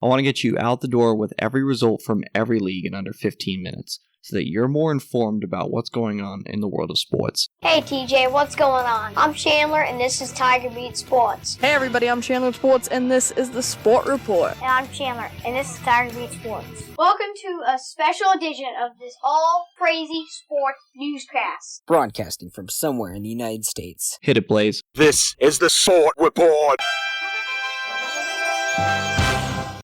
I want to get you out the door with every result from every league in under 15 minutes, so that you're more informed about what's going on in the world of sports. Hey TJ, what's going on? I'm Chandler and this is Tiger Beat Sports. Hey everybody, I'm Chandler Sports and this is the Sport Report. And I'm Chandler and this is Tiger Beat Sports. Welcome to a special edition of this all crazy sports newscast. Broadcasting from somewhere in the United States. Hit it, Blaze. This is the Sport Report.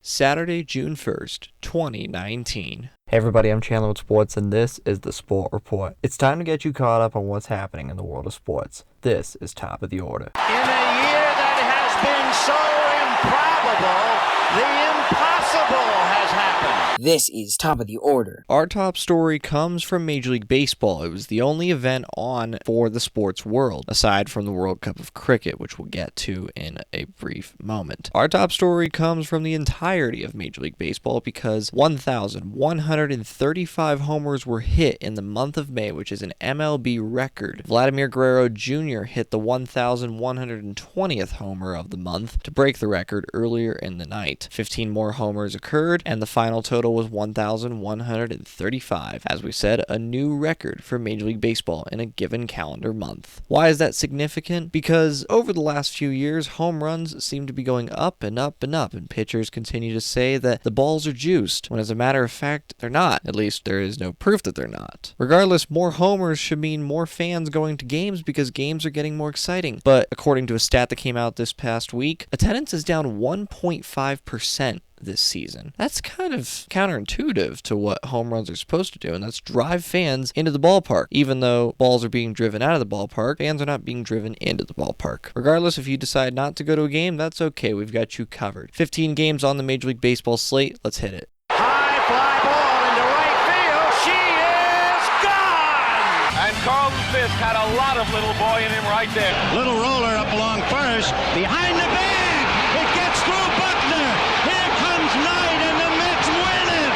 Saturday, June 1st, 2019. Hey everybody, I'm Chandler with Sports, and this is the Sport Report. It's time to get you caught up on what's happening in the world of sports. This is Top of the Order. In a year that has been so improbable, the impossible has happened. This is Top of the Order. Our top story comes from Major League Baseball. It was the only event on for the sports world, aside from the World Cup of Cricket, which we'll get to in a brief moment. Our top story comes from the entirety of Major League Baseball because 1,135 homers were hit in the month of May, which is an MLB record. Vladimir Guerrero Jr. hit the 1,120th homer of the month to break the record earlier in the night. 15 more homers occurred, and the final total was 1,135. As we said, a new record for Major League Baseball in a given calendar month. Why is that significant? Because over the last few years, home runs seem to be going up and up and up, and pitchers continue to say that the balls are juiced, when as a matter of fact, they're not. At least there is no proof that they're not. Regardless, more homers should mean more fans going to games because games are getting more exciting. But according to a stat that came out this past week, attendance is down 1.5% this season. That's kind of counterintuitive to what home runs are supposed to do, and that's drive fans into the ballpark. Even though balls are being driven out of the ballpark, fans are not being driven into the ballpark. Regardless, if you decide not to go to a game, that's okay. We've got you covered. 15 games on the Major League Baseball slate. Let's hit it. High fly ball into right field. She is gone! And Carlton Fisk had a lot of little boy in him right there. Little roller up along first, behind the bag. It gets through Buckner. Here comes Knight, and the Mets win it.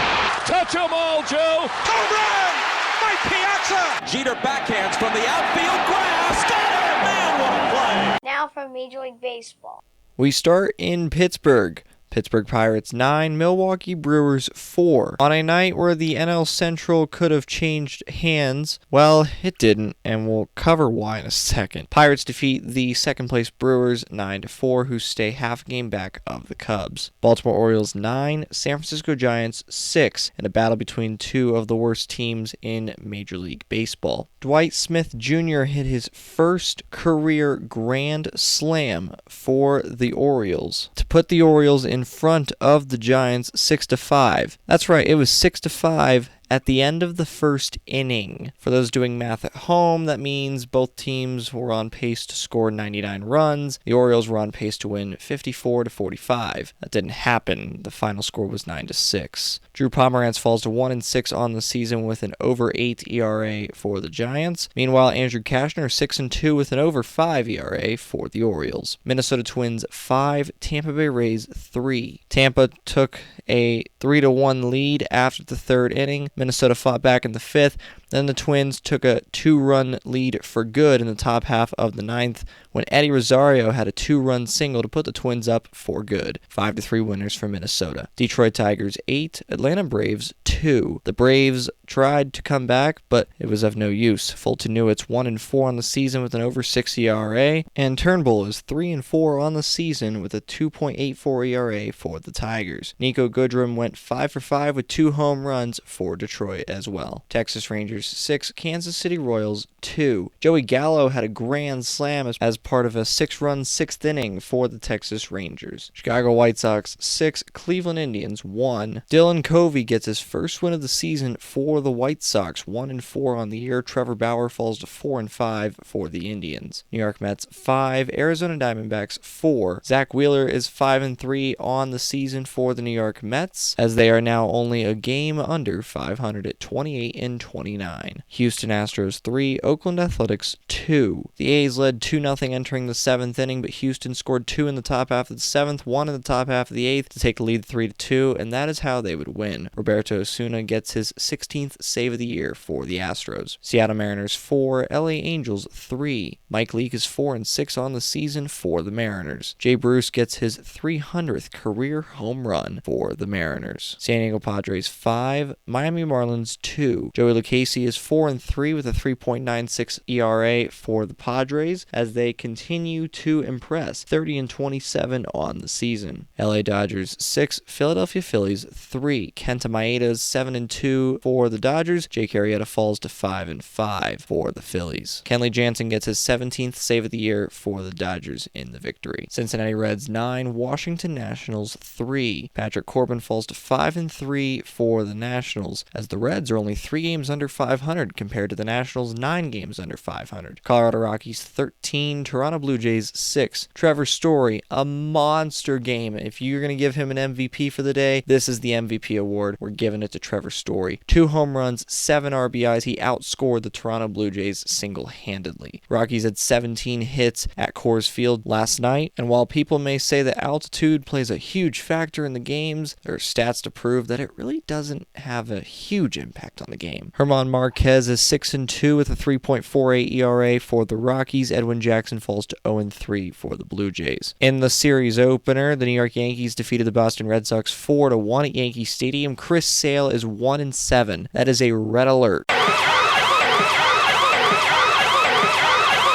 Touch 'em all, Joe. Home run! Mike Piazza! Jeter backhands from the outfield grass. Got it! Man, what a play! Now from Major League Baseball. We start in Pittsburgh. Pittsburgh Pirates 9, Milwaukee Brewers 4. On a night where the NL Central could have changed hands, well, it didn't, and we'll cover why in a second. Pirates defeat the second-place Brewers 9-4, who stay half a game back of the Cubs. Baltimore Orioles 9, San Francisco Giants 6, in a battle between two of the worst teams in Major League Baseball. Dwight Smith Jr. hit his first career grand slam for the Orioles to put the Orioles in front of the Giants 6-5. That's right, it was 6-5 at the end of the first inning. For those doing math at home, that means both teams were on pace to score 99 runs. The Orioles were on pace to win 54-45. That didn't happen. The final score was 9-6. Drew Pomeranz falls to 1-6 on the season with an over 8 ERA for the Giants. Meanwhile, Andrew Cashner 6-2 with an over 5 ERA for the Orioles. Minnesota Twins 5, Tampa Bay Rays 3. Tampa took a 3-1 lead after the third inning. Minnesota fought back in the fifth. Then the Twins took a 2-run lead for good in the top half of the ninth when Eddie Rosario had a 2-run single to put the Twins up for good. 5-3 winners for Minnesota. Detroit Tigers 8, Atlanta Braves 2. The Braves tried to come back, but it was of no use. Fulton Newitt's 1-4 on the season with an over 6 ERA, and Turnbull is 3-4 on the season with a 2.84 ERA for the Tigers. Nico Goodrum went 5-for-5 with 2 home runs for Detroit as well. Texas Rangers 6, Kansas City Royals 2. Joey Gallo had a grand slam as part of a 6-run 6th inning for the Texas Rangers. Chicago White Sox 6, Cleveland Indians 1. Dylan Covey gets his first win of the season for the White Sox, 1-4 on the year. Trevor Bauer falls to 4-5 for the Indians. New York Mets 5, Arizona Diamondbacks 4. Zach Wheeler is 5-3 on the season for the New York Mets, as they are now only a game under 500 at 28-29. 49. Houston Astros 3, Oakland Athletics 2. The A's led 2-0 entering the 7th inning, but Houston scored 2 in the top half of the 7th, 1 in the top half of the 8th to take the lead 3-2, and that is how they would win. Roberto Osuna gets his 16th save of the year for the Astros. Seattle Mariners 4, LA Angels 3. Mike Leake is 4-6 on the season for the Mariners. Jay Bruce gets his 300th career home run for the Mariners. San Diego Padres 5, Miami Marlins 2. Joey Lucchesi is 4-3 with a 3.96 ERA for the Padres as they continue to impress, 30-27 on the season. LA Dodgers 6, Philadelphia Phillies 3. Kenta Maeda is 7-2 for the Dodgers. Jake Arrieta falls to 5-5 for the Phillies. Kenley Jansen gets his 17th save of the year for the Dodgers in the victory. Cincinnati Reds 9, Washington Nationals 3. Patrick Corbin falls to 5-3 for the Nationals, as the Reds are only 3 games under 500 compared to the Nationals 9 games under 500. Colorado Rockies 13, Toronto Blue Jays 6. Trevor Story, a monster game. If you're going to give him an MVP for the day, this is the MVP award. We're giving it to Trevor Story. 2 home runs, 7 RBIs. He outscored the Toronto Blue Jays single-handedly. Rockies had 17 hits at Coors Field last night, and while people may say that altitude plays a huge factor in the games, there are stats to prove that it really doesn't have a huge impact on the game. German Marquez is 6-2 with a 3.48 ERA for the Rockies. Edwin Jackson falls to 0-3 for the Blue Jays. In the series opener, the New York Yankees defeated the Boston Red Sox 4-1 at Yankee Stadium. Chris Sale is 1-7. That is a red alert.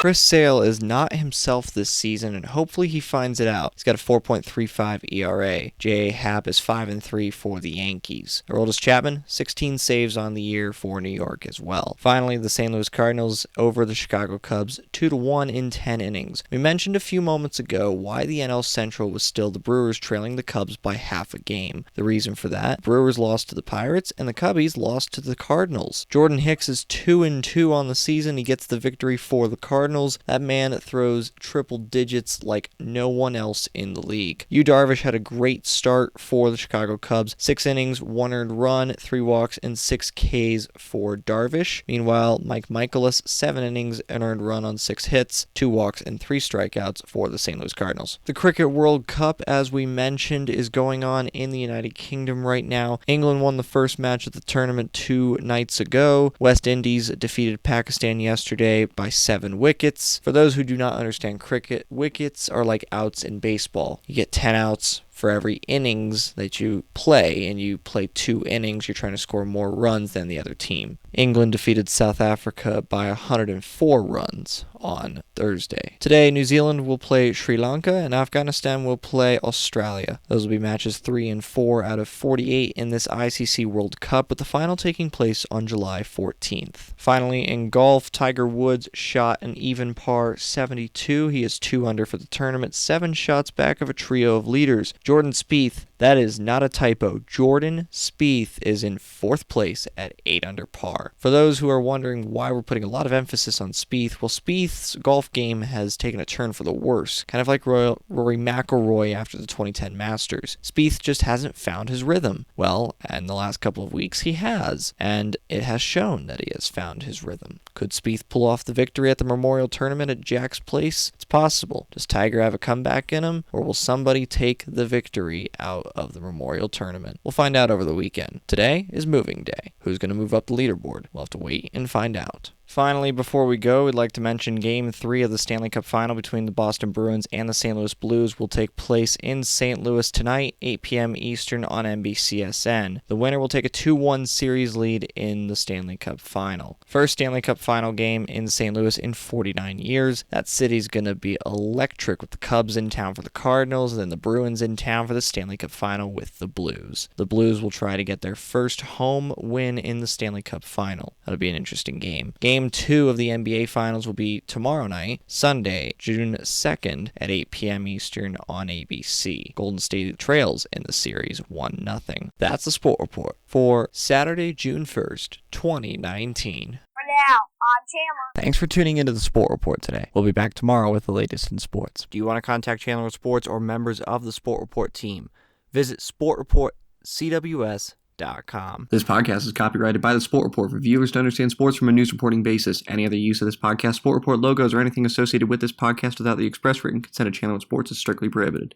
Chris Sale is not himself this season, and hopefully he finds it out. He's got a 4.35 ERA. J.A. Happ is 5-3 for the Yankees. Aroldis Chapman, 16 saves on the year for New York as well. Finally, the St. Louis Cardinals over the Chicago Cubs, 2-1 in 10 innings. We mentioned a few moments ago why the NL Central was still the Brewers trailing the Cubs by half a game. The reason for that, Brewers lost to the Pirates, and the Cubbies lost to the Cardinals. Jordan Hicks is 2-2 on the season. He gets the victory for the Cardinals. That man throws triple digits like no one else in the league. Yu Darvish had a great start for the Chicago Cubs. 6 innings, 1 earned run, 3 walks, and 6 Ks for Darvish. Meanwhile, Mike Michaelis, 7 innings, an earned run on 6 hits, 2 walks, and 3 strikeouts for the St. Louis Cardinals. The Cricket World Cup, as we mentioned, is going on in the United Kingdom right now. England won the first match of the tournament 2 nights ago. West Indies defeated Pakistan yesterday by 7 wickets. For those who do not understand cricket, wickets are like outs in baseball. You get 10 outs for every innings that you play, and you play 2 innings, you're trying to score more runs than the other team. England defeated South Africa by 104 runs on Thursday. Today, New Zealand will play Sri Lanka, and Afghanistan will play Australia. Those will be matches 3 and 4 out of 48 in this ICC World Cup, with the final taking place on July 14th. Finally, in golf, Tiger Woods shot an even par 72. He is 2 under for the tournament, 7 shots back of a trio of leaders. Jordan Spieth, that is not a typo. Jordan Spieth is in 4th place at 8 under par. For those who are wondering why we're putting a lot of emphasis on Spieth, well, Spieth's golf game has taken a turn for the worse, kind of like Rory McIlroy after the 2010 Masters. Spieth just hasn't found his rhythm. Well, in the last couple of weeks, he has, and it has shown that he has found his rhythm. Could Spieth pull off the victory at the Memorial Tournament at Jack's Place? It's possible. Does Tiger have a comeback in him, or will somebody take the victory out of the Memorial Tournament? We'll find out over the weekend. Today is moving day. Who's going to move up the leaderboard? We'll have to wait and find out. Finally, before we go, we'd like to mention Game 3 of the Stanley Cup Final between the Boston Bruins and the St. Louis Blues will take place in St. Louis tonight, 8 p.m. Eastern on NBCSN. The winner will take a 2-1 series lead in the Stanley Cup Final. First Stanley Cup Final game in St. Louis in 49 years. That city's going to be electric with the Cubs in town for the Cardinals, and then the Bruins in town for the Stanley Cup Final with the Blues. The Blues will try to get their first home win in the Stanley Cup Final. That'll be an interesting game. Game 2 of the NBA Finals will be tomorrow night, Sunday, June 2nd at 8 p.m. Eastern on ABC. Golden State trails in the series 1-0. That's the Sport Report for Saturday, June 1st, 2019. For now, I'm Chandler. Thanks for tuning into the Sport Report today. We'll be back tomorrow with the latest in sports. Do you want to contact Chandler Sports or members of the Sport Report team? Visit sportreportcws.com sportreport.com. This podcast is copyrighted by the Sport Report for viewers to understand sports from a news reporting basis. Any other use of this podcast, Sport Report logos, or anything associated with this podcast without the express written consent of Channel One Sports is strictly prohibited.